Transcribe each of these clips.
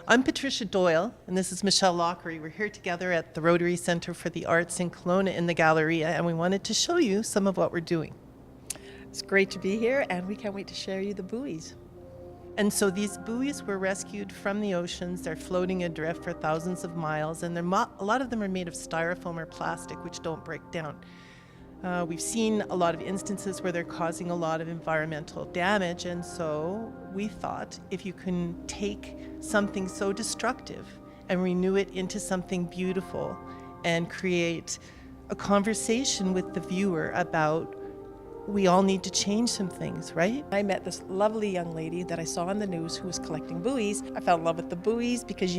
I'm Patricia Doyle, and this is Michelle Lockery. We're here together at the Rotary Centre for the Arts in Kelowna in the Galleria, and we wanted to show you some of what we're doing. It's great to be here, and we can't wait to share you the buoys. And so these buoys were rescued from the oceans. They're floating adrift for thousands of miles, and a lot of them are made of styrofoam or plastic, which don't break down. We've seen a lot of instances where they're causing a lot of environmental damage, and so we thought if you can take something so destructive and renew it into something beautiful and create a conversation with the viewer about we all need to change some things, right? I met this lovely young lady that I saw on the news who was collecting buoys. I fell in love with the buoys because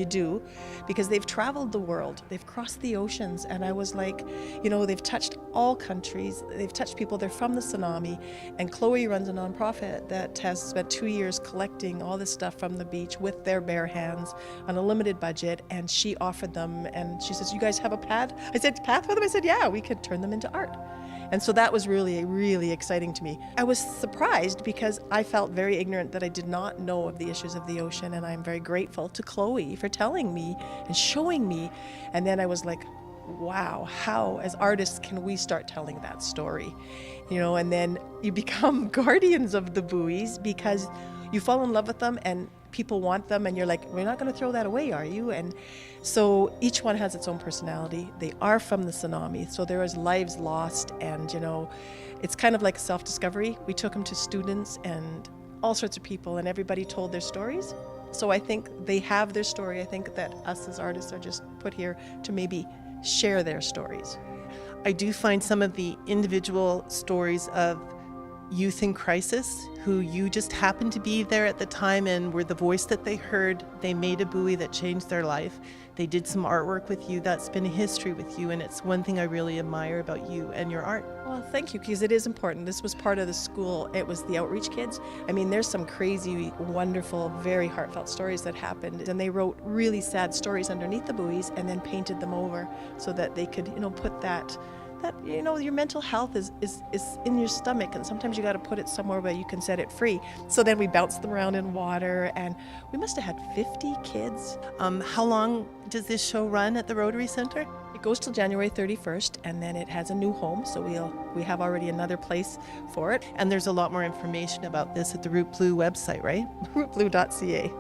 they've traveled the world, they've crossed the oceans, and I was like, they've touched all countries, they've touched people, they're from the tsunami, and Chloe runs a nonprofit that has spent 2 years collecting all this stuff from the beach with their bare hands on a limited budget, and she offered them, and she says, you guys have a pad? I said, path with them? I said, yeah, we could turn them into art. And so that was really, really exciting to me. I was surprised because I felt very ignorant that I did not know of the issues of the ocean, and I'm very grateful to Chloe for telling me and showing me. And then I was like, wow, how as artists can we start telling that story? And then you become guardians of the buoys because you fall in love with them and people want them, and you're like, we're not going to throw that away, are you? And so each one has its own personality. They are from the tsunami, so there was lives lost, and it's kind of like self-discovery. We took them to students and all sorts of people, and everybody told their stories. So I think they have their story. I think that us as artists are just put here to maybe share their stories. I do find some of the individual stories of youth in crisis who you just happened to be there at the time and were the voice that they heard. They made a buoy that changed their life. They did some artwork with you. That's been a history with you, and it's one thing I really admire about you and your art. Well, thank you, because it is important. This was part of the school. It was the outreach kids. I mean, there's some crazy, wonderful, very heartfelt stories that happened, and they wrote really sad stories underneath the buoys and then painted them over so that they could, put that your mental health is in your stomach, and sometimes you got to put it somewhere where you can set it free. So then we bounced them around in water, and we must have had 50 kids. How long does this show run at the Rotary Centre? It goes till January 31st, and then it has a new home, so we have already another place for it. And there's a lot more information about this at the Root Blue website, right? rootblue.ca.